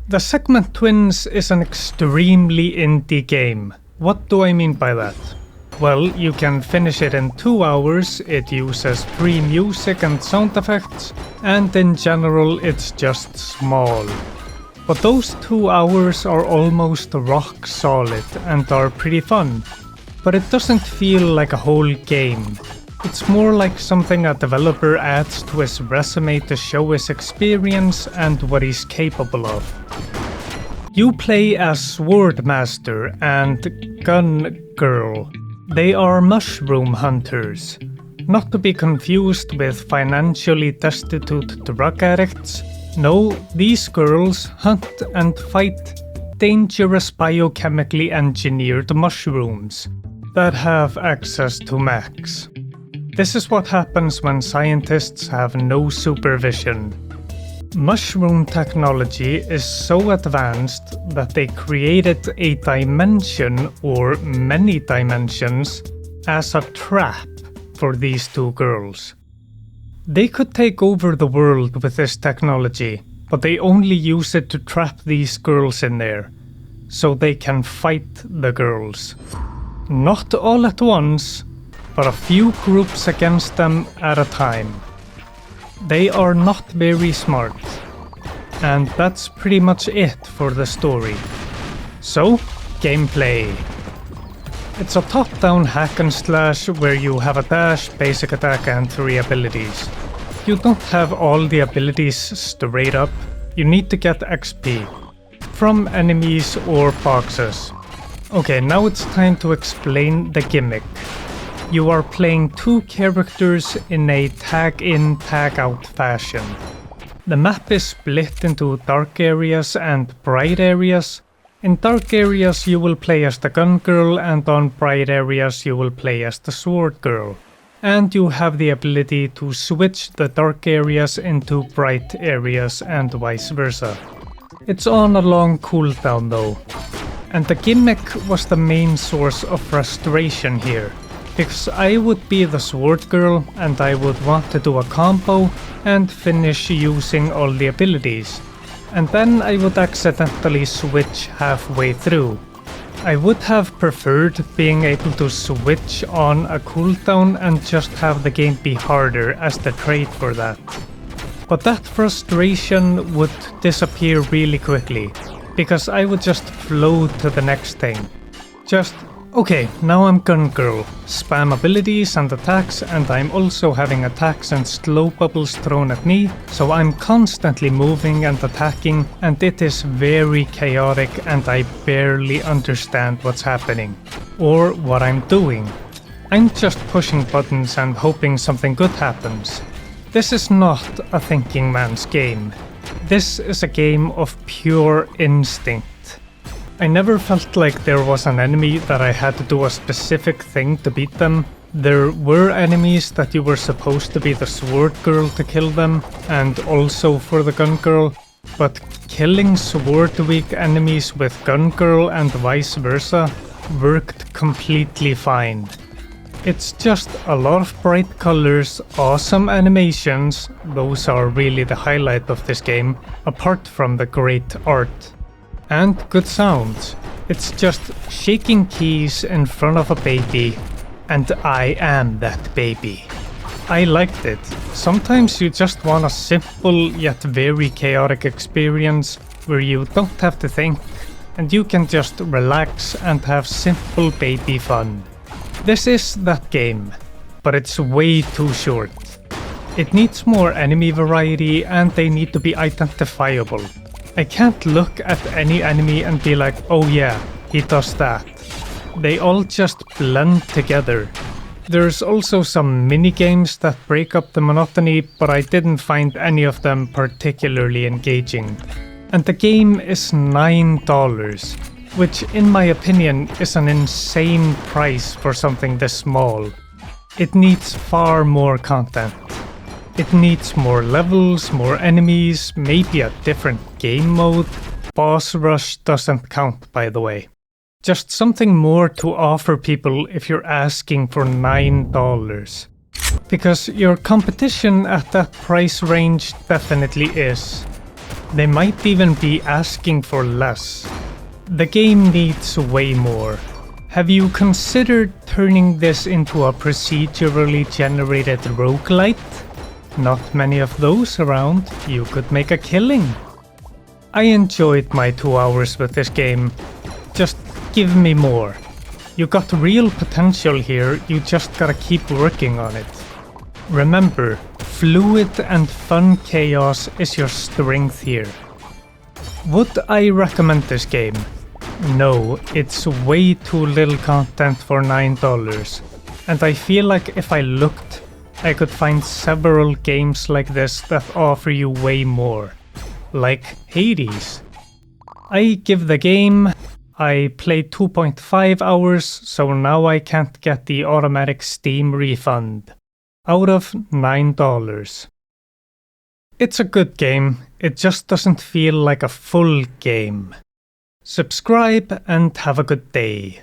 The Segment Twins is an extremely indie game. What do I mean by that? Well, you can finish it in 2 hours, it uses free music and sound effects, and in general it's just small. But those 2 hours are almost rock solid and are pretty fun. But it doesn't feel like a whole game. It's more like something a developer adds to his resume to show his experience and what he's capable of. You play as Swordmaster and Gun Girl. They are mushroom hunters. Not to be confused with financially destitute drug addicts. No, these girls hunt and fight dangerous biochemically engineered mushrooms that have access to mechs. This is what happens when scientists have no supervision. Mushroom technology is so advanced that they created a dimension or many dimensions as a trap for these two girls. They could take over the world with this technology, but they only use it to trap these girls in there, so they can fight the girls. Not all at once, but a few groups against them at a time. They are not very smart, and that's pretty much it for the story. So, gameplay. It's a top-down hack and slash where you have a dash, basic attack and 3 abilities. You don't have all the abilities straight up, you need to get XP from enemies or boxes. Okay, now it's time to explain the gimmick. You are playing 2 characters in a tag-in, tag-out fashion. The map is split into dark areas and bright areas. In dark areas you will play as the gun girl, and on bright areas you will play as the sword girl. And you have the ability to switch the dark areas into bright areas and vice versa. It's on a long cooldown though. And the gimmick was the main source of frustration here. Because I would be the sword girl and I would want to do a combo and finish using all the abilities. And then I would accidentally switch halfway through. I would have preferred being able to switch on a cooldown and just have the game be harder as the trade for that. But that frustration would disappear really quickly, because I would just flow to the next thing. Just, okay, now I'm gun girl, spam abilities and attacks, and I'm also having attacks and slow bubbles thrown at me, so I'm constantly moving and attacking, and it is very chaotic and I barely understand what's happening, or what I'm doing. I'm just pushing buttons and hoping something good happens. This is not a thinking man's game. This is a game of pure instinct. I never felt like there was an enemy that I had to do a specific thing to beat them. There were enemies that you were supposed to be the sword girl to kill them, and also for the gun girl, but killing sword weak enemies with gun girl and vice versa worked completely fine. It's just a lot of bright colors, awesome animations, those are really the highlight of this game, apart from the great art. And good sounds. It's just shaking keys in front of a baby, and I am that baby. I liked it. Sometimes you just want a simple yet very chaotic experience where you don't have to think, and you can just relax and have simple baby fun. This is that game, but it's way too short. It needs more enemy variety and they need to be identifiable. I can't look at any enemy and be like, oh yeah, he does that. They all just blend together. There's also some mini-games that break up the monotony, but I didn't find any of them particularly engaging. And the game is $9, which in my opinion is an insane price for something this small. It needs far more content. It needs more levels, more enemies, maybe a different game mode. Boss rush doesn't count, by the way. Just something more to offer people if you're asking for $9. Because your competition at that price range definitely is. They might even be asking for less. The game needs way more. Have you considered turning this into a procedurally generated roguelite? Not many of those around, you could make a killing. I enjoyed my 2 hours with this game. Just give me more. You got real potential here, you just gotta keep working on it. Remember, fluid and fun chaos is your strength here. Would I recommend this game? No, it's way too little content for $9, and I feel like if I looked, I could find several games like this that offer you way more, like Hades. I give the game, I played 2.5 hours, so now I can't get the automatic Steam refund, out of $9. It's a good game, it just doesn't feel like a full game. Subscribe and have a good day.